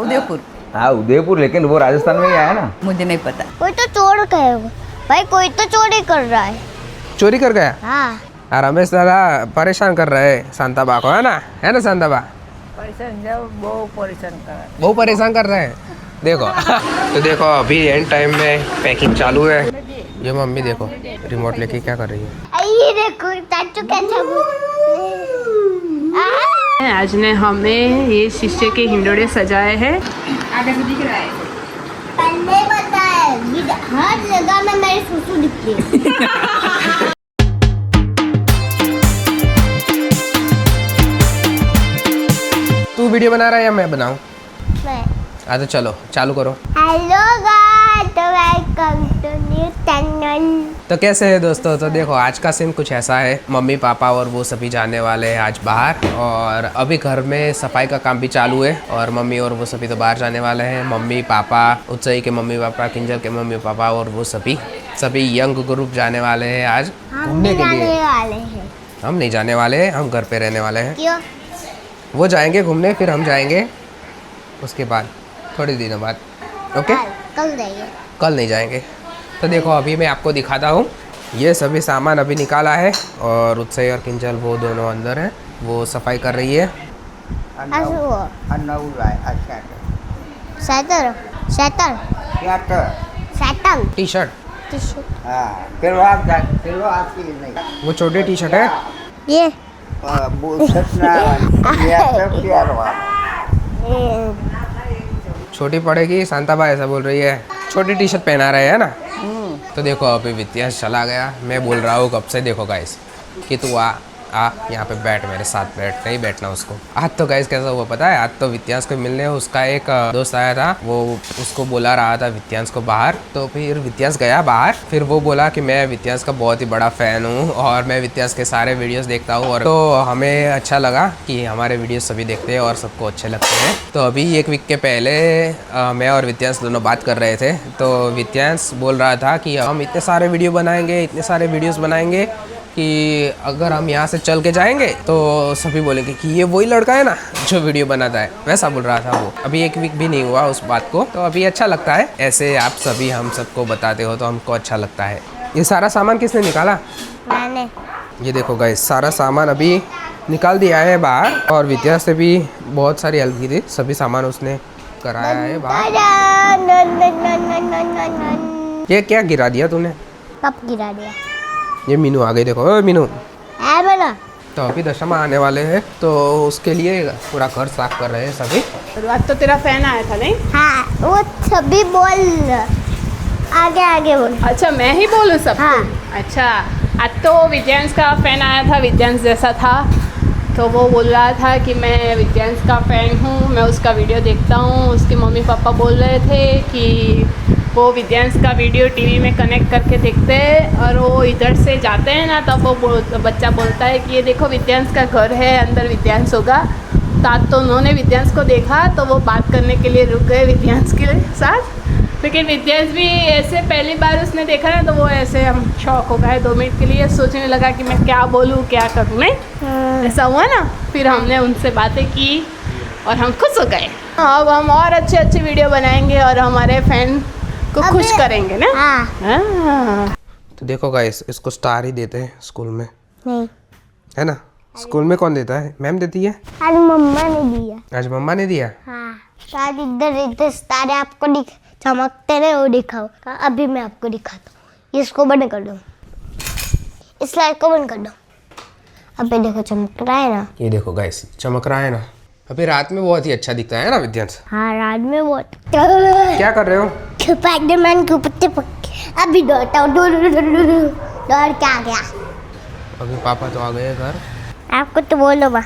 उदयपुर। हाँ उदयपुर, लेकिन वो राजस्थान में ही आया ना। मुझे नहीं पता। कोई तो चोर कहेगा भाई, कोई तो चोरी कर रहा है। चोरी कर गया। हाँ रमेश दादा परेशान कर रहे हैं शांताबा को, है ना शांताबा? परेशान जाओ, बहुत परेशान कर रहा है। वो परेशान कर रहे हैं। देखो तो देखो अभी एंड टाइम में पैकिंग चालू है। ये मम्मी देखो रिमोट लेके क्या कर रही है। ये देखो चाचू कैसा आज ने हमें ये शीशे के हिंडोरे सजाए हैं। आगे से दिख रहा है। पहले बताए हर जगह में मेरी सुसु दिखती है। तू वीडियो बना रहा है या मैं बनाऊं? मैं तो चलो चालू करो। हेलो गाइस, तो वेलकम टू न्यू चैनल। तो कैसे है दोस्तों? तो देखो आज का सीन कुछ ऐसा है, मम्मी पापा और वो सभी जाने वाले हैं आज बाहर, और अभी घर में सफाई का काम भी चालू है, और मम्मी और वो सभी तो बाहर जाने वाले हैं। मम्मी पापा, उत्सई के मम्मी पापा, किंजल के मम्मी पापा और वो सभी यंग ग्रुप जाने वाले हैं आज घूमने के लिए। हम नहीं जाने वाले, हम घर पे रहने वाले हैं। क्यों? वो जाएंगे घूमने, फिर हम जाएंगे उसके बाद थोड़ी दिनों बाद। ओके, कल जाइए। कल नहीं जाएंगे। तो देखो अभी मैं आपको दिखाता हूँ, ये सभी सामान अभी निकाला है, और उत्सई और किंजल वो दोनों अंदर हैं, वो सफाई कर रही है। टी शर्ट, वो छोटी टी शर्ट है। ये छोटी पड़ेगी, शांताबा ऐसा बोल रही है। छोटी टी शर्ट पहना रहे हैं ना। तो देखो अभी वित्यांश चला गया। मैं बोल रहा हूँ कब से, देखो गाइस, कि तू आ यहाँ पे बैठ, मेरे साथ बैठ, नहीं बैठना उसको। आज तो गाइस कैसा हुआ पता है? आज तो वित्यांश को मिलने उसका एक दोस्त आया था, वो उसको बुला रहा था वित्यांश को बाहर। तो फिर वित्यांश गया बाहर, फिर वो बोला कि मैं वित्यांश का बहुत ही बड़ा फ़ैन हूँ और मैं वित्यांश के सारे वीडियोस देखता हूँ, और तो हमें अच्छा लगा कि हमारे वीडियोस सभी देखते हैं और सबको अच्छे लगते हैं। तो अभी एक वीक के पहले मैं और वित्यांश दोनों बात कर रहे थे, तो वित्यांश बोल रहा था कि हम इतने सारे वीडियो बनाएंगे, इतने सारे वीडियोज़ बनाएंगे कि अगर हम यहाँ से चल के जाएंगे तो सभी बोलेंगे कि ये वही लड़का है ना जो वीडियो बनाता है, वैसा बोल रहा था वो। अभी एक वीक भी नहीं हुआ उस बात को, तो अभी अच्छा लगता है ऐसे आप सभी हम सबको बताते हो तो हमको अच्छा लगता है। ये सारा सामान किसने निकाला? मैंने। ये देखो गाइस, सारा सामान अभी निकाल दिया है बाहर, और विद्या से भी बहुत सारी हेल्प की थी, सभी सामान उसने कराया है बाहर। ये क्या गिरा दिया तूने? कब गिरा दिया? ये मीनू आ गई, देखो मीनू। बोला। तो अभी दशमा आने वाले हैं, तो उसके लिए पूरा घर साफ कर रहे हैं सभी। आज तो तेरा फैन आया था नहीं? हाँ, वो सभी बोल, आगे बोल। अच्छा मैं ही बोलूँ सब? हाँ। अच्छा, आज तो विद्यांश का फैन आया था, विद्यांश जैसा था, तो वो बोल रहा था कि मैं विद्यांश का फ़ैन हूँ, मैं उसका वीडियो देखता हूँ। उसके मम्मी पापा बोल रहे थे कि वो विद्यांश का वीडियो टीवी में कनेक्ट करके देखते हैं, और वो इधर से जाते हैं ना, तब वो बच्चा बोलता है कि ये देखो विद्यांश का घर है, अंदर विद्यांश होगा। तो उन्होंने विद्यांश को देखा, तो वो बात करने के लिए रुक गए विद्यांश के साथ। लेकिन विद्यांश भी ऐसे पहली बार उसने देखा ना, तो वो ऐसे हम शॉक हो गए 2 मिनट के लिए, सोचने लगा कि मैं क्या बोलूँ क्या करूँ, नहीं ऐसा हुआ ना। फिर हमने उनसे बातें की और हम खुश हो गए। अब हम और अच्छे वीडियो बनाएंगे और हमारे फैन को खुश करेंगे ना। हाँ। तो देखो गाइस, इसको स्टार ही देते हैं स्कूल में, नहीं, है ना? स्कूल में कौन देता है? मैम देती है। आज मम्मा ने दिया। आज मम्मा ने दिया। हाँ, शायद इधर सारे आपको चमकते रहे, वो दिखाओ। अभी मैं आपको दिखाता हूँ। इसको बंद कर दो, इस लाइट को बंद कर दो। अभी देखो चमक रहा है ना। ये देखो गाइस, चमक रहा है ना। अभी रात में बहुत ही अच्छा दिखता है ना विद्यांश? हाँ, रात में बहुत। क्या कर रहे हो? स्पाइडरमैन के पत्ते पक्के। अभी दौड़ता हूँ, दौड़ के आ गया। अभी पापा तो आ गए घर। आपको तो बोलो बा।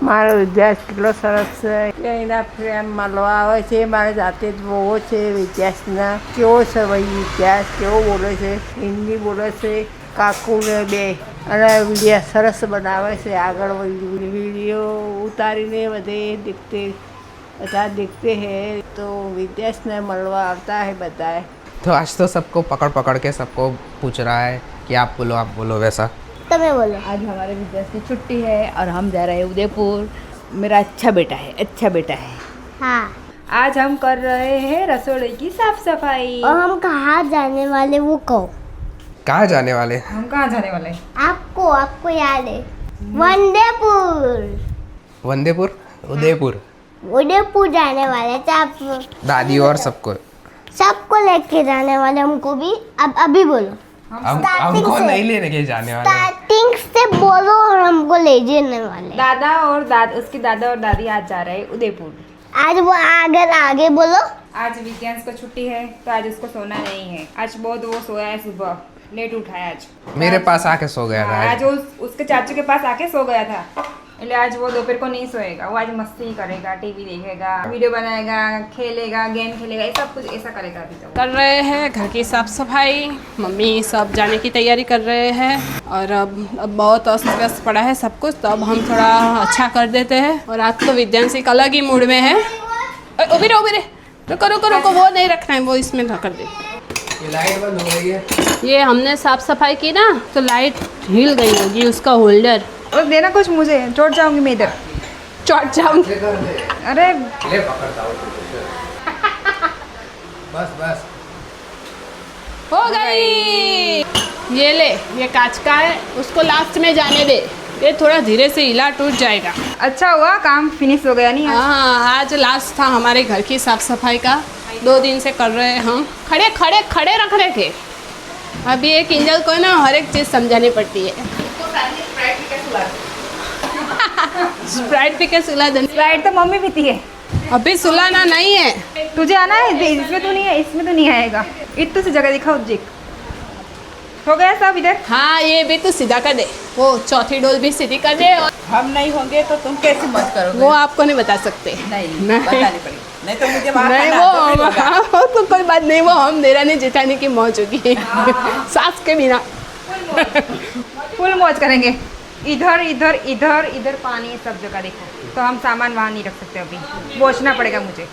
મારો વિદ્યાસ કેટલો સરસ છે, એના પ્રેમ મળવા આવે છે, મારે જાતે જ બહુ છે વિદ્યાસના. કેવો છે ભાઈ વિદ્યાસ, કેવો બોલે છે, હિન્દી બોલે છે, કાકુને બે, અને વિડીયો સરસ બનાવે છે. આગળ વિડીયો ઉતારીને બધા देखते हैं, तो विद्यास ने મળવા આવતા है બધા. तो आज तो सबको पकड़ पकड़ के सबको पूछ रहा है कि आप बोलो वैसा। तुम्हें बोलो। आज हमारे विद्यास की छुट्टी है और हम जा रहे हैं उदयपुर मेरा अच्छा बेटा है, अच्छा बेटा है। हाँ। आज हम कर रहे हैं रसोई की साफ सफाई। और हम कहाँ जाने वाले वो कहो। कहाँ जाने वाले? हम कहाँ जाने वाले हैं? आपको याद है? वंदेपुर। वंदेपुर, उदयपुर। उदयपुर जाने वाले थे आप। दादी और सबको। सबको लेके जाने वाले, हमको भी। अब अभी बोलो। हम Starting हमको से। नहीं लेने के जाने वाले। स्टार्टिंग से बोलो और हमको ले जाने वाले। दादा और उसकी दादा और दादी आज जा रहे हैं उदयपुर। आज वो अगर आगे बोलो। आज वीकेंड्स को छुट्टी है तो आज उसको सोना नहीं है। आज बहुत वो सोया है, सुबह लेट उठा है आज। मेरे पास आके सो गया था आज वो उसके चाचू के पास आके सो गया था, इसलिए आज वो दोपहर को नहीं सोएगा। वो आज मस्ती करेगा, टीवी देखेगा, वीडियो बनाएगा, खेलेगा, गेम खेलेगा, ये सब कुछ ऐसा करेगा। अभी तो कर रहे हैं घर की साफ सफाई, मम्मी सब जाने की तैयारी कर रहे हैं और अब बहुत अस्त व्यस्त पड़ा है सब कुछ, तो अब हम थोड़ा अच्छा कर देते हैं। और आज तो विद्यांश एक अलग ही मूड में है। उभी रे रुको, वो नहीं रखना है, वो इसमें कर दे। ये लाइट बंद हो गई है। ये हमने साफ सफाई की ना तो लाइट हिल गई होगी, उसका होल्डर। और देना कुछ मुझे, चोट जाऊंगी मैं इधर। चढ़ जाऊंगी। अरे ले पकड़ता हूँ। बस हो गई। ये ले, ये कांच का है, उसको लास्ट में जाने दे, ये थोड़ा धीरे से हिला टूट जाएगा। अच्छा हुआ काम फिनिश हो गया नहीं? हाँ, आज लास्ट था हमारे घर की साफ सफाई का। 2 दिन से कर रहे हैं हम। खड़े रख रहे थे। अभी एक इंजल को ना हर एक चीज़ समझानी पड़ती है। स्प्राइट पी के सुला देना। स्प्राइट तो मम्मी पीती है। अभी सुलाना नहीं है। तुझे आना है? इसमें तो नहीं है, इसमें तो नहीं आएगा। इतनी सी जगह दिखाओ जिक। हो गया सब इधर? हाँ, ये भी तो सीधा कर दे, वो चौथी डोल भी सीधी कर दे। और हम नहीं होंगे तो तुम कैसे मत करोगे? वो आपको नहीं बता सकते। नहीं बतानी पड़ेगी, नहीं तो मुझे वहाँ नहीं, खाना तो फिर होगा। वो तो कोई बात नहीं, वो हम देरानी जेठानी की मौज होगी सास के बिना। फुल मौज करेंगे। इधर पानी सब जगह देखो, तो हम सामान वहाँ नहीं रख सकते, अभी पहुँचना पड़ेगा मुझे।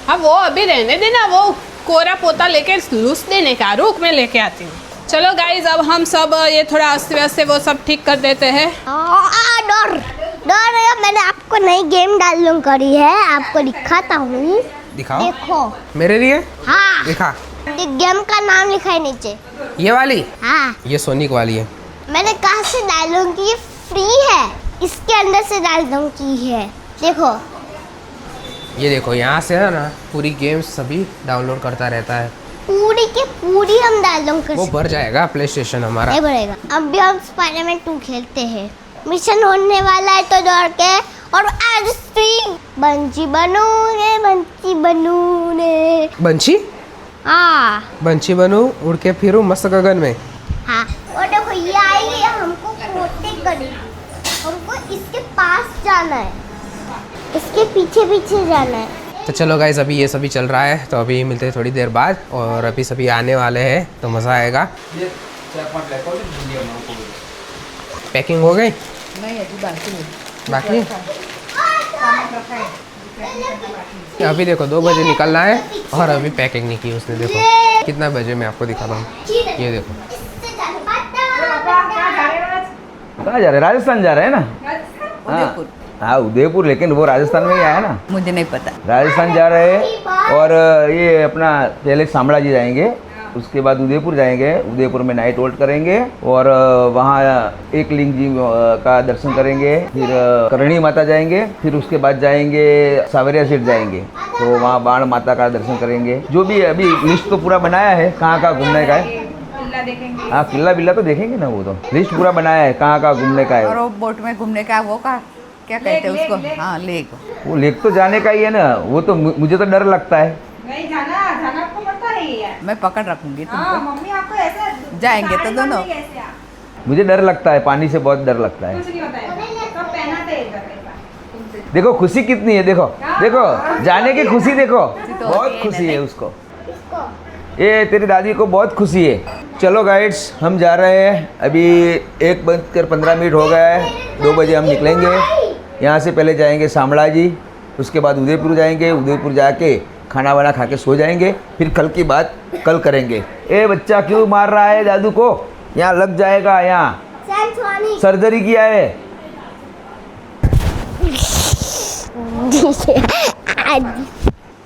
हाँ, वो अभी रहने देना, वो कोरा पोता लेके लूस देने का, रुक मैं लेके आती हूँ। चलो गाइज, अब हम सब ये थोड़ा अस्त व्यस्त से वो सब ठीक कर देते हैं। डर मैंने आपको नई गेम डाउनलोड करी है, आपको दिखाता हूँ। दिखाओ देखो। मेरे लिए। हाँ, दिखा। गेम का नाम लिखा है नीचे। ये वाली? हाँ, ये सोनिक वाली है। मैंने कहाँ से डाउनलोड की? फ्री है, इसके अंदर से डाउनलोड की है। देखो, ये देखो, यहाँ से है ना पूरी गेम्स सभी डाउनलोड करता रहता है। पूरी की पूरी हम डाउनलोड कर वो सकते भर जाएगा प्ले स्टेशन हमारा। नहीं बढ़ेगा। अब भी हम स्पाइडरमैन 2 खेलते हैं। मिशन होने वाला है तो दौड़ के। और आज स्ट्रिंग बंची बनूने। बंशी? हाँ बंशी बनूं, उड़ के फिरूं मस्त गगन में। हाँ, और देखो ये आई है, हमको प्रोटेक्ट करेगी। हमको इसके पास जाना है, इसके पीछे पीछे जाना है। तो चलो गाइज, अभी ये सभी चल रहा है, तो अभी मिलते हैं थोड़ी देर बाद। और अभी सभी आने वाले हैं तो मज़ा आएगा। पैकिंग हो गई? नहीं अभी बाकी अभी देखो 2 बजे निकलना है और अभी पैकिंग नहीं की उसने। देखो कितना बजे मैं आपको दिखाता हूँ। ये देखो, कहाँ जा रहे हैं? राजस्थान जा रहे हैं ना? उदयपुर। हाँ उदयपुर, लेकिन वो राजस्थान में ही आया ना। मुझे नहीं पता। राजस्थान जा रहे हैं और ये अपना पहले शामला जी जाएंगे, उसके बाद उदयपुर जाएंगे। उदयपुर में नाइट होल्ड करेंगे और वहाँ एक लिंग जी का दर्शन करेंगे, फिर करणी माता जाएंगे, फिर उसके बाद जाएंगे सावरिया सेठ जाएंगे, तो वहाँ बाण माता का दर्शन करेंगे। जो भी अभी लिस्ट तो पूरा बनाया है कहाँ कहाँ घूमने का है। हाँ, किला बिल्ला तो देखेंगे ना, वो तो लिस्ट पूरा बनाया है कहाँ कहाँ घूमने का है। और वो बोट में घूमने का वो का क्या कहते हैं उसको? हाँ, लेक। वो लेक तो जाने का ही है ना, वो तो मुझे तो डर लगता है। नहीं जाना आपको पड़ता है। मैं पकड़ रखूंगी तुमको। मम्मी आपको ऐसा जाएंगे तो दोनों। मुझे डर लगता है, पानी से बहुत डर लगता है। कुछ नहीं होता है, सब पहनाते हैं इधर। देखो खुशी कितनी है, देखो देखो जाने की खुशी, देखो बहुत खुशी है उसको। ये तेरी दादी को बहुत खुशी है। चलो गाइड्स, हम जा रहे हैं। अभी 1:15 हो गया है, 2 बजे हम निकलेंगे यहाँ से। पहले जाएंगे शामला जी, उसके बाद उदयपुर जाएंगे। उदयपुर जाके खाना वाना खा के सो जाएंगे, फिर कल की बात कल करेंगे। ए बच्चा क्यों मार रहा है दादू को? यहाँ लग जाएगा, यहाँ सर्जरी किया है।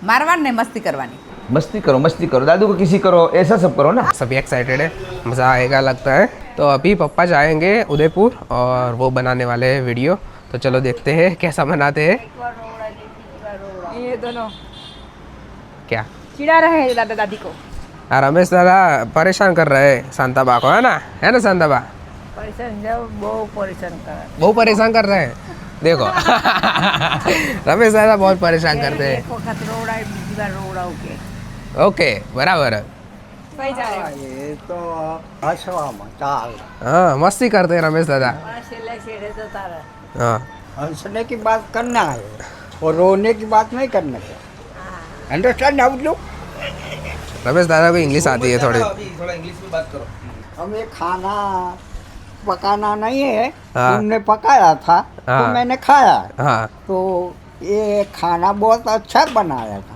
मारवाड़ नहीं, मस्ती करवानी। मस्ती करो, दादू को किसी करो, ऐसा सब करो ना। सभी एक्साइटेड है, मज़ा आएगा लगता है। तो अभी पापा जाएंगे उदयपुर और वो बनाने वाले हैं वीडियो, तो चलो देखते हैं कैसा बनाते हैं। ये दोनों क्या चिढ़ा रहे हैं दादा दादी को। रमेश दादा परेशान कर रहे हैं शांताबा को, है ना शांताबा? परेशान जाओ, बहुत परेशान कर बहुत परेशान कर रहे हैं, देखो। रमेश दादा बहुत परेशान करते हैं। ओके बराबर, सही जा रहे हो। ये तो हंसवा मचाल, हाँ मस्ती करते हैं रमेश दादा। हाँ हंसने की बात करना है और रोने की बात नहीं करना है। Understand how do? रमेश दादा को इंग्लिश आती है थोड़ी। थोड़ा इंग्लिश में बात करो। हमें खाना पकाना नहीं है, हाँ। तुमने पकाया था हाँ। तो मैंने खाया, हाँ तो ये खाना बहुत अच्छा बनाया था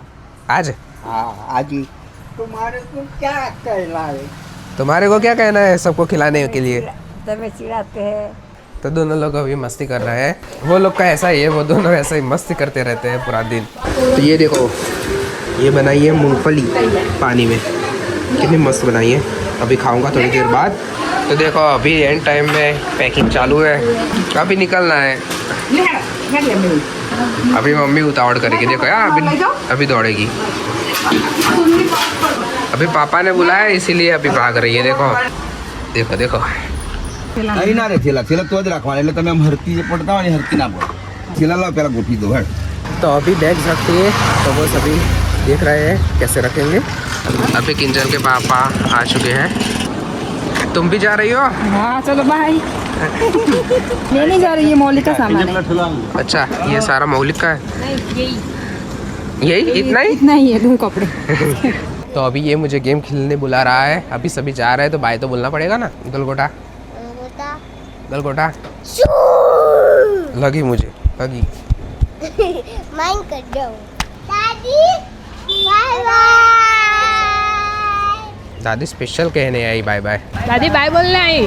आज हाँ आज ही। तुम्हारे को क्या कहना है? तुम्हारे को क्या कहना है सबको खिलाने के लिए? तब चिढ़ाते हैं। तो दोनों लोग अभी मस्ती कर रहे हैं। वो लोग का ऐसा ही है, वो दोनों ऐसा ही मस्ती करते रहते हैं पूरा दिन। तो ये देखो, ये बनाई है मूंगफली पानी में, कितनी मस्त बनाई है। अभी खाऊंगा थोड़ी देर बाद। तो देखो अभी एंड टाइम में पैकिंग चालू है, अभी निकलना है। अभी मम्मी उतावड़ करेगी, देखो यार अभी दौड़ेगी। अभी पापा ने बुलाया इसीलिए अभी भाग रही है, देखो देखो देखो। અહીં ના રે થેલા તો જ રાખવાના, એટલે તમે આમ હરતી જે પડતા હોય ને હરતી ના પડો। થેલા લાવ પેલા ગોઠવી દો હેડ। तो अभी बैग रखते हैं, तो वो सभी देख रहे हैं कैसे रखेंगे। अभी किंजल के पापा आ चुके हैं। तुम भी जा रही हो? हाँ चलो बाय। ये नहीं जा रही, ये मौलिक का सामान है। अच्छा ये सारा मौलिक का है? नहीं यही इतना ही? इतना ही है, दो कपड़े। तो अभी ये मुझे गेम खेलने बुला रहा है, अभी सभी जा रहे हैं तो बाय तो बोलना पड़ेगा ना। गलगोटा गलगोटा लगी, मुझे लगी। माइंड कर दो दादी, बाय बाय। दादी स्पेशल कहने आई बाय बाय। दादी बाय बोलने आई।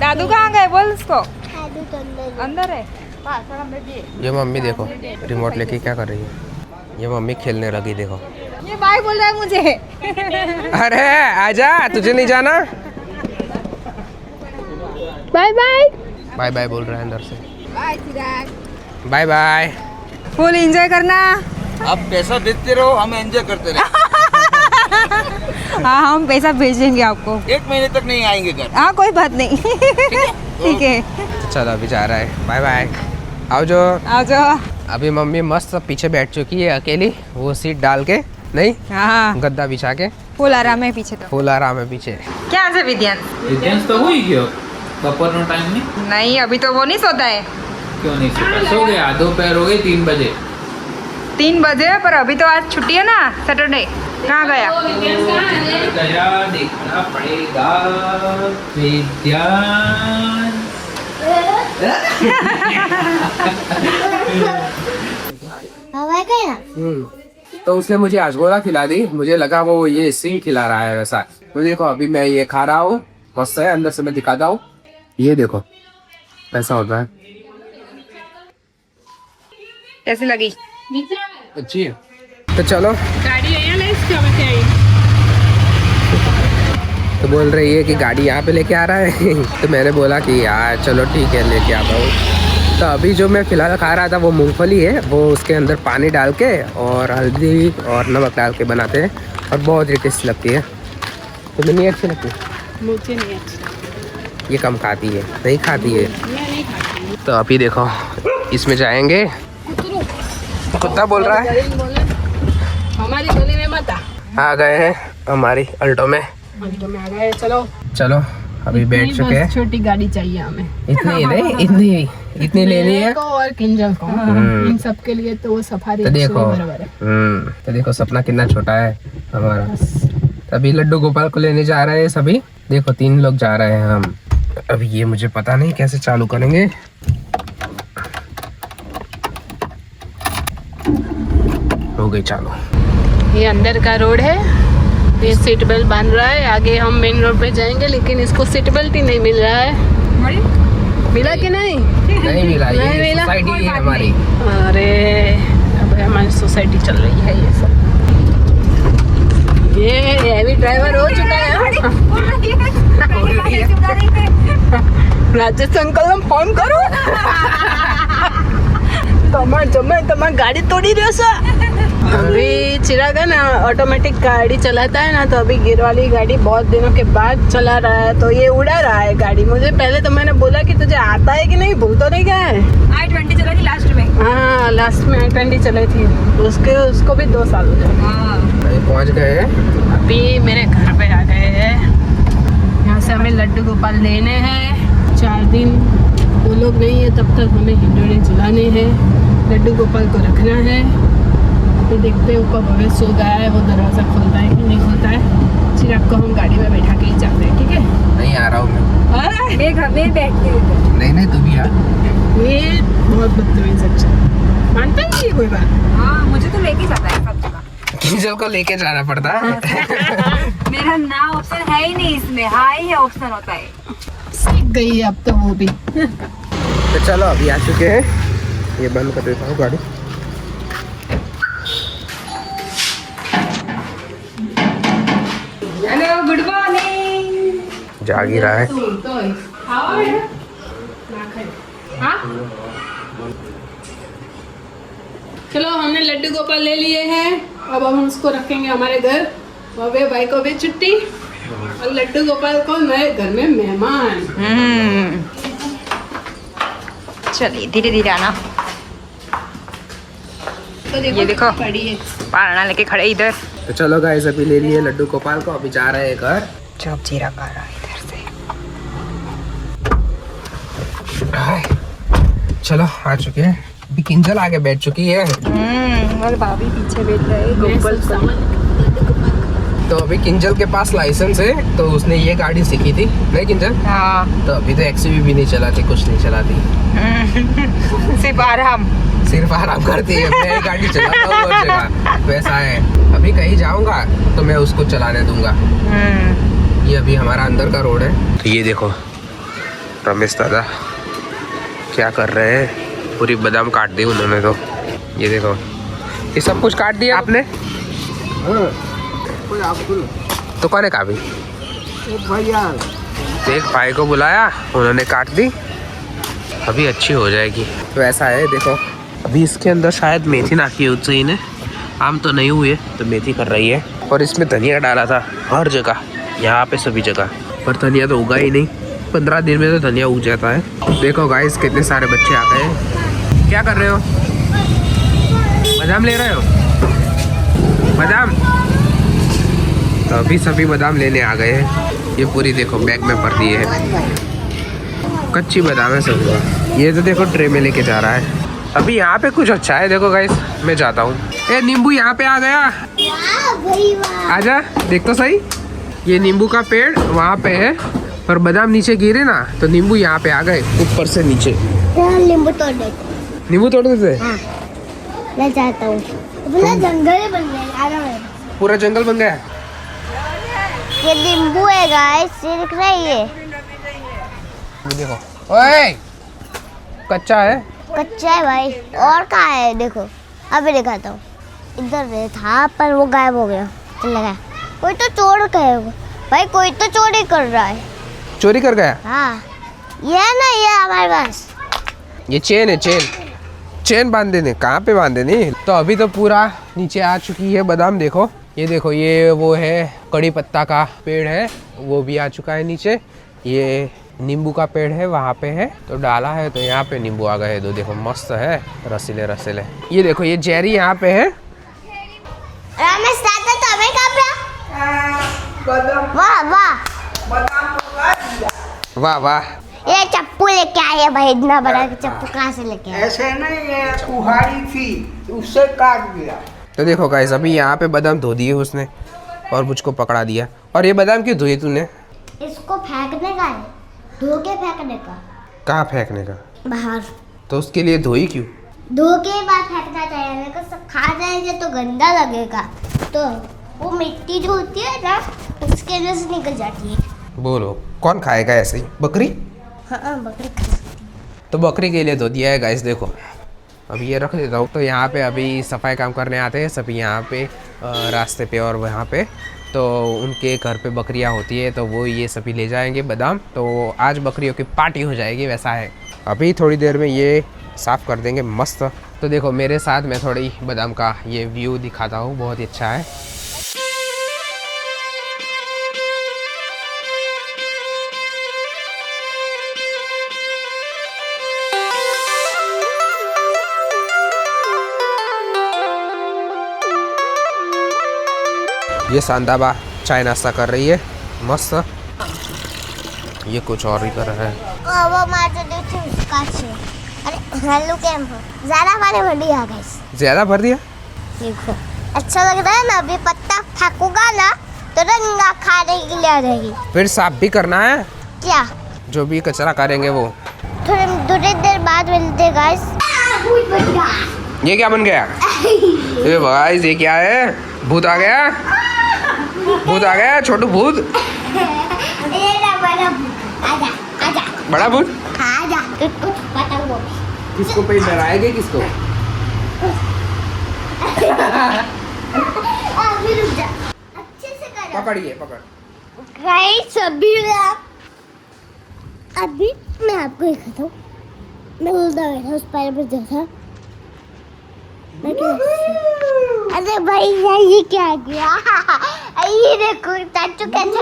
दादू कहाँ गए बोल उसको। दादू तो अंदर अंदर है। ये मम्मी देखो रिमोट लेके क्या कर रही है। ये मम्मी खेलने लगी, देखो। ये बाय बोल रहा है मुझे। अरे आजा, तुझे नहीं जाना। Bye bye. बाय बाय बोल रहा है अंदर से। Bye Chirag. Bye bye. Full enjoy करना। आप पैसा देते रहो, हम एंजॉय करते रहे। हाँ हम पैसा भेजेंगे आपको। 1 महीने तक नहीं आएंगे घर। हाँ कोई बात नहीं। ठीक है चलो अभी जा रहा है, बाय बाय। आओ जो आओ जाओ। अभी मम्मी मस्त पीछे बैठ चुकी है अकेली, वो सीट डाल के, नहीं हाँ गद्दा बिछा के, फुल आराम है पीछे तो। फुल आराम है पीछे। क्या है विद्यांश? विद्यांश तो हुई क्यों? दोपहर टाइम नहीं? नहीं अभी तो वो नहीं सोता है। क्यों नहीं सोता? सो गया, दोपहर हो गई 3 बजे। 3 बजे, पर अभी तो आज छुट्टी है ना, सैटरडे। कहाँ गया? गया देखना पड़ेगा। विद्यांश बाय गया। तो उसने मुझे आजगोला खिला दी, मुझे लगा वो ये सिंह खिला रहा है वैसा। तो देखो अभी मैं ये खा रहा हूँ, मस्त है। अंदर से मैं दिखाता हूँ, ये देखो ऐसा होता है। कैसी लगी? अच्छी है। तो चलो, गाड़ी है ना इसका मैं क्या तो बोल रही है कि गाड़ी यहाँ पे लेके आ रहा है। तो मैंने बोला कि यार चलो ठीक है लेके आता हूँ। तो अभी जो मैं फिलहाल खा रहा था वो मूंगफली है, वो उसके अंदर पानी डाल के और हल्दी और नमक डाल के बनाते हैं और बहुत ही टेस्टी लगती है। तो मुझे नहीं अच्छी लगती, मुझे नहीं अच्छा। ये कम खाती है, नहीं खाती है। मैं नहीं खाती। तो अभी देखो इसमें जाएंगे। कुत्ता बोल रहा है हमारी गली में मत आ गए हैं हमारी अल्टो में। अल्टो में आ गए। चलो चलो अभी बैठ चुके हैं। छोटी गाड़ी चाहिए हमें। इतनी नहीं, इतनी लेनी है। मेरे को और किंजल को, इन सब के लिए तो वो सफारी तो देखो बराबर है। तो देखो सपना कितना छोटा है हमारा। अभी लड्डू गोपाल को लेने जा रहे हैं सभी, देखो 3 लोग जा रहे हैं हम। अभी ये मुझे पता नहीं कैसे चालू करेंगे। हो गई चालू। ये अंदर का रोड है, ये सीट बेल्ट बांध रहा है। आगे हम मेन रोड पे जाएंगे, लेकिन इसको सीट बेल्ट ही नहीं मिल रहा है। मिला कि नहीं? नहीं मिला, नहीं ये मिला? सोसाइटी है हमारी। अरे अब हमारी सोसाइटी चल रही है ये सब। ये हैवी ड्राइवर हो चुका है। राजेश अंकल ने फोन करो। तुम्हारी गाड़ी तोड़ी रहे सर। अभी चिराग है ना ऑटोमेटिक गाड़ी चलाता है ना, तो अभी गियर वाली गाड़ी बहुत दिनों के बाद चला रहा है, तो ये उड़ा रहा है गाड़ी। मुझे पहले तो मैंने बोला कि तुझे आता है कि नहीं, भूल तो नहीं गया है? I-20 चला थी लास्ट में। हाँ लास्ट में I-20 चलाई थी, उसको भी 2 साल हो गए। पहुँच गए हैं, अभी मेरे घर पे आ गए हैं। यहाँ से हमें लड्डू गोपाल लेने हैं 4 दिन। वो लोग नहीं है तब तक हमें हिंडोले जलाने हैं, लड्डू गोपाल को रखना है। तो देखते हैं ऊपर भवेश सो गया है, वो दरवाज़ा खोलता है कि नहीं खोलता है। चिराग को हम गाड़ी में बैठा के ही जाते हैं, ठीक है? नहीं आ रहा हूँ मैं। अरे मैं घर में बैठती हूँ। नहीं तू भी आ। ये बहुत बदतमीज अच्छा मानता ही नहीं कोई बात। हाँ मुझे तो लेके जाता है सब जगह। किंजल को लेके जाना पड़ता है। मेरा ना ऑप्शन है ही नहीं इसमें, हाँ ही ऑप्शन होता है। सीख गई है अब तो वो भी। तो चलो अभी आ चुके हैं, ये बंद कर देता हूँ गाड़ी। Hello good morning. जाग ही रहा है। चलो हमने लड्डू गोपाल ले लिए हैं, अब हम उसको रखेंगे हमारे घर। भव्य भाई को भी छुट्टी और लड्डू गोपाल को नए घर में मेहमान। चलिए धीरे धीरे आना। तो ये देखो पड़ी है। पालना लेके खड़े इधर। तो चलो गाइस अभी ले लिए लड्डू गोपाल को, अभी जा रहे हैं घर। चौक जीरा पा रहा है इधर से। हाय, चलो आ चुके हैं। अभी किंजल आगे बैठ चुकी है। और भाभी पीछे बैठ रहे गोपाल। तो अभी किंजल के पास लाइसेंस है, तो उसने ये गाड़ी सीखी थी, नहीं किंजल? हाँ तो अभी तो एक्सयूवी भी नहीं चलाती, कुछ नहीं चलाती। सिर्फ आराम करती है। मैं गाड़ी चलाता हूँ हर जगह, वैसा है। अभी कहीं जाऊंगा तो मैं उसको चलाने दूंगा। ये अभी हमारा अंदर का रोड है। तो ये देखो रमेश दादा क्या कर रहे हैं, पूरी बादाम काट दी उन्होंने। तो ये देखो ये सब कुछ काट दिया आपने। तो कौन है काबी? भैया एक भाई को बुलाया, उन्होंने काट दी, अभी अच्छी हो जाएगी। तो ऐसा है देखो, अभी इसके अंदर शायद मेथी नाखी है उससे ने, आम तो नहीं हुए तो मेथी कर रही है। और इसमें धनिया डाला था हर जगह, यहाँ पे सभी जगह, पर धनिया तो उगा ही नहीं। 15 दिन में तो धनिया उग जाता है। देखो गाइस कितने सारे बच्चे आ गए हैं। क्या कर रहे हो? बादाम ले रहे हो? बादाम? तो अभी सभी बादाम लेने आ गए हैं। ये पूरी देखो बैग में भर दी है, कच्ची बादाम है सब। ये तो देखो ट्रे में लेके जा रहा है। अभी यहाँ पे कुछ अच्छा है, देखो गाइस मैं जाता हूँ। ए नींबू यहाँ पे आ गया, आजा देख तो सही। ये नींबू का पेड़ वहाँ पे है, और बादाम नीचे गिरे ना तो नींबू यहाँ पे आ गए ऊपर से नीचे। नींबू तोड़ देते। नींबू तोड़ देते? हाँ, मैं चाहता हूँ। पूरा जंगल बन गया। पूरा जंगल बन गया। ये नींबू है गाइस, ये दिख रही है। देखो ओए, कच्चा है। कच्चा है भाई, और कहाँ है देखो, अभी दिखाता हूँ। इधर था पर वो गायब हो गया। लगा कोई तो चोर गया भाई, कोई तो चोरी कर रहा है। चोरी कर गया? हाँ ये है ना, ये हमारे पास ये चेन है, चेन बांध देने। कहाँ पे बांध देनी? तो अभी तो पूरा नीचे आ चुकी है बादाम। देखो ये देखो, ये वो है कड़ी पत्ता का पेड़ है, वो भी आ चुका है नीचे। ये नींबू का पेड़ है वहाँ पे है, तो डाला है तो यहाँ पे नींबू आ गए। तो देखो मस्त है, रसीले रसीले। ये देखो ये जेरी यहाँ पे है। रमेश दादा तो हमें कहाँ पे? वाह वाह वाह वाह। ये चप्पू लेके आए हैं भाई, इतना बड़ा चप्पू कहाँ से लेके आए? ऐसे नहीं, ये कुहाड़ी थी उससे काट दिया। तो देखो गाइस अभी यहाँ पे बादाम धो दिए उसने और मुझको पकड़ा दिया। और ये बादाम क्यों धोए तूने? इसको फेंकने का है, धो के फेंकने का। कहाँ फेंकने का? बाहर। तो उसके लिए धोई क्यों? धो के बाद फेंकना चाहिए, नहीं तो सब खा जाएंगे तो गंदा लगेगा। तो वो मिट्टी जो होती है ना, उसके वजह से निकल जाती है। बोलो कौन खाएगा ऐसे ही? बकरी? हाँ बकरी खा सकती है। तो बकरी के लिए धो दिया है गाइस। देखो अभी ये रख देता हूँ। तो यहाँ पे अभी सफाई काम करने आते हैं सभी यहाँ पे रास्ते पे और वहाँ पे। तो उनके घर पे बकरियाँ होती है तो वो ये सभी ले जाएंगे बादाम। तो आज बकरियों की पार्टी हो जाएगी, वैसा है। अभी थोड़ी देर में ये साफ़ कर देंगे मस्त। तो देखो मेरे साथ मैं थोड़ी बादाम का ये व्यू दिखाता हूँ, बहुत ही अच्छा है। ये सांदाबा चाय नाश्ता कर रही है मस्त। ये कुछ और ही कर रहा है। वो मार तो देखो उसका छे। अरे हेलो कैम हो, ज़्यादा पानी भर दिया गाइस। ज़्यादा भर दिया? देखो अच्छा लग रहा है ना। अभी पत्ता फेंकूंगा ना तो रंगा खाने के लिए आ जाएगी। फिर साफ भी करना है क्या? जो भी कचरा करेंगे वो। थोड़ी देर बाद मिलते गाइस। ये क्या बन गया? ये गाइस ये क्या है? भूत आ गया, भूत आ गया, छोटू भूत। ये ना बड़ा भूत। आजा आजा बड़ा भूत। आजा कुछ पता वो। किसको पे डराएगे किसको? अभी रुक जा, अच्छे से करो। पकड़िए पकड़। गाइस अभी मैं आपको दिखाता हूँ। मैं उधर बैठा उस पैर पर जैसा। अरे भाई ये क्या किया? ये देखो चाचू कैसा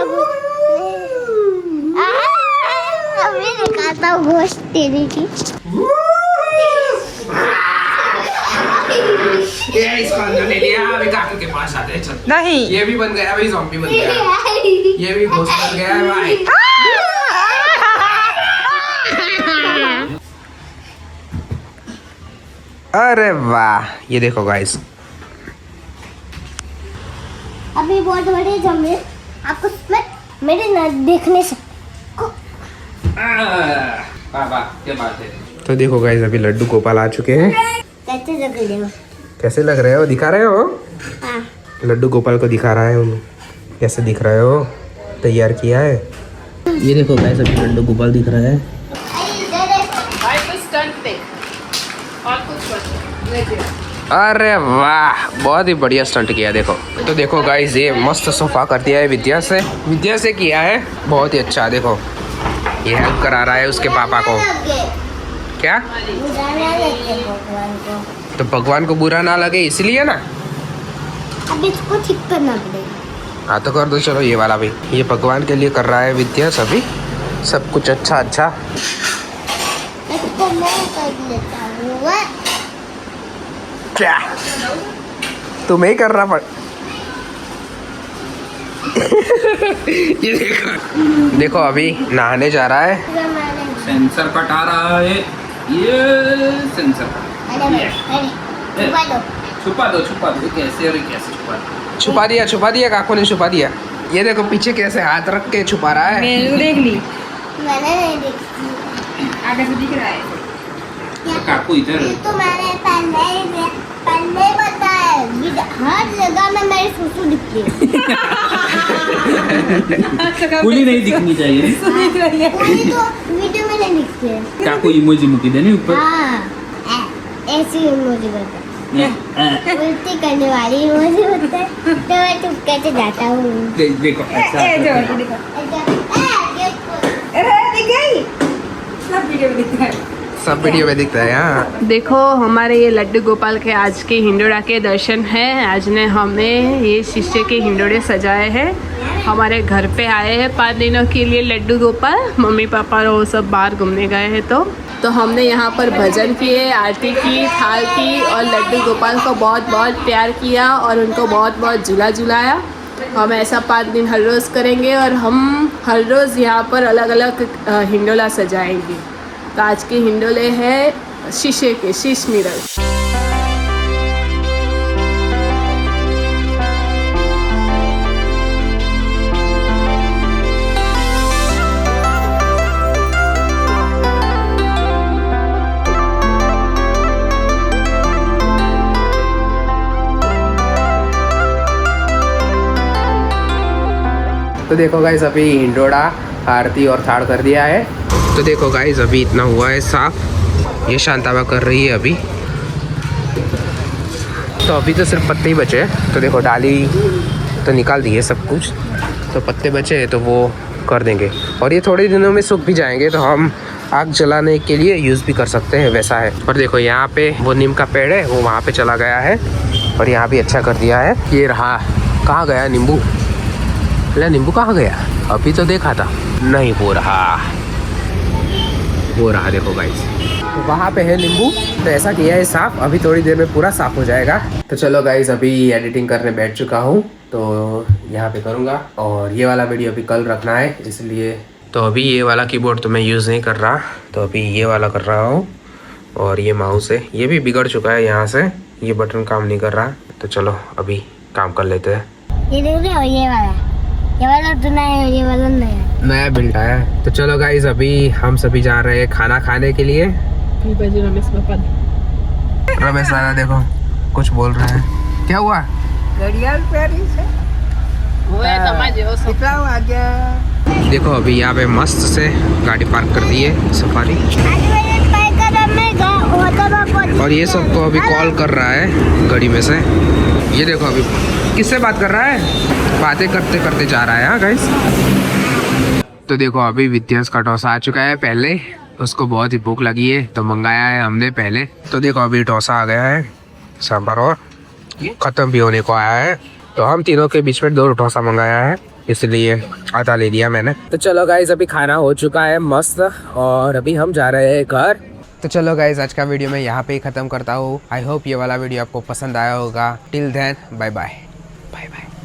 अभी दिखाता हूँ गोश्त तेरे की। ये इसको अंदर ले लिया, अभी काकू के पास आते हैं। चल नहीं ये भी बन गया भाई, ज़ॉम्बी बन गया। ये भी घोस्ट बन गया है भाई। अरे वाह, ये देखो गाइस। अभी बहुत बड़े जमे आपको मेरे न देखने से। क्या बात है। तो देखो गाइस अभी लड्डू गोपाल आ चुके हैं। कैसे लग रहे हो? कैसे लग रहे हो? दिखा रहे हो? हाँ। लड्डू गोपाल को दिखा रहा है उन्हें। कैसे दिख रहे हो? तैयार किया है। ये देखो गाइस अभी लड्डू गोपाल दिख रहा है। भाई कुछ स्टंट देख और कुछ बच। अरे वाह, बहुत ही बढ़िया स्टंट किया। देखो तो देखो गाइस ये मस्त सोफा कर दिया है विद्या से किया है, बहुत ही अच्छा। देखो ये हेल्प करा रहा है उसके पापा को। क्या? तो भगवान को बुरा ना लगे इसलिए ना। अब इसको ठीक करना पड़ेगा। हाँ तो कर दो चलो ये वाला भी। ये भगवान के लिए कर रहा है विद्या सभी, सब कुछ अच्छा। इसको मैं कर लेता हूँ। क्या तुम्हें ही करना पड़ ये देखो अभी नहाने जा रहा है। सेंसर कटा रहा है ये सेंसर। छुपा दो कैसे छुपा दिया काकू ने छुपा दिया। ये देखो पीछे कैसे हाथ रख के छुपा रहा है। मैंने तो देख ली, मैंने नहीं देखी। आगे से दिख रहा है। काकू इधर। तो मैंने पहले बताया हर जगह में मेरी सुसु दिखती है। कुली नहीं दिखनी चाहिए। पूरी तो वीडियो में नहीं दिखती है। काकू इमोजी मुकी देने ऊपर। हाँ ऐसी इमोजी करता है। उल्टी करने वाली इमोजी होता है तो मैं चुपके से जाता हूँ। देखो ऐसा। सब वीडियो में दिखता है। हाँ देखो हमारे ये लड्डू गोपाल के आज के हिंडोड़ा के दर्शन हैं। आज ने हमें ये शीशे के हिंडोड़े सजाए हैं। हमारे घर पे आए हैं 5 दिनों के लिए लड्डू गोपाल। मम्मी पापा वो सब बाहर घूमने गए हैं तो हमने यहाँ पर भजन किए, आरती की, थाल की और लड्डू गोपाल को बहुत बहुत प्यार किया और उनको बहुत बहुत झुलाया। हम ऐसा 5 दिन हर रोज़ करेंगे और हम हर रोज़ यहाँ पर अलग अलग हिंडोला सजाएंगे। तो आज के हिंडोले हैं शीशे के, शीश मिरर। तो देखो गाइस अभी हिंडोड़ा आरती और थाड़ कर दिया है। तो देखो गाइस अभी इतना हुआ है साफ। ये शांताबा कर रही है अभी। तो अभी तो सिर्फ पत्ते ही बचे हैं। तो देखो डाली तो निकाल दिए सब कुछ, तो पत्ते बचे तो वो कर देंगे और ये थोड़े दिनों में सूख भी जाएंगे, तो हम आग जलाने के लिए यूज़ भी कर सकते हैं, वैसा है। और देखो यहाँ पे वो नीम का पेड़ है, वो वहाँ पे चला गया है और यहाँ भी अच्छा कर दिया है। ये रहा, कहाँ गया नींबू? अरे नींबू कहाँ गया? अभी तो देखा था, नहीं वो रहा देखो गाइस, तो वहाँ पे है नींबू। तो ऐसा किया है साफ, अभी थोड़ी देर में पूरा साफ हो जाएगा। तो चलो गाइस, अभी एडिटिंग करने बैठ चुका हूँ, तो यहाँ पे करूँगा। और ये वाला वीडियो अभी कल रखना है, इसलिए तो अभी ये वाला कीबोर्ड तो मैं यूज़ नहीं कर रहा, तो अभी ये वाला कर रहा हूँ। और ये माउस है, ये भी बिगड़ चुका है, यहाँ से ये बटन काम नहीं कर रहा। तो चलो अभी काम कर लेते हैं। ये देख रहे हो, ये वाला तो नया है, ये वाला नया बिल्ड आया है। तो चलो गाइस, अभी हम सभी जा रहे हैं खाना खाने के लिए। रमेश दादा देखो कुछ बोल रहे हैं, क्या हुआ? घड़ियाल प्यारी से कितना आ गया। देखो अभी यहाँ पे मस्त से गाड़ी पार्क कर दी है सफारी, और ये सबको अभी कॉल कर रहा है गाड़ी में से। ये देखो अभी किससे बात कर रहा है, बातें करते करते जा रहा है। हाँ गाइस, तो देखो अभी विद्यांश का डोसा आ चुका है। पहले उसको बहुत ही भूख लगी है तो मंगाया है हमने पहले। तो देखो अभी डोसा आ गया है, सांभर और ख़त्म भी होने को आया है। तो हम तीनों के बीच में 2 डोसा मंगाया है, इसलिए आधा ले लिया मैंने। तो चलो गाइस, अभी खाना हो चुका है मस्त, और अभी हम जा रहे हैं घर। तो चलो गाइस, आज का वीडियो मैं यहाँ पे ही ख़त्म करता हूँ। आई होप ये वाला वीडियो आपको पसंद आया होगा। Till then bye bye bye bye.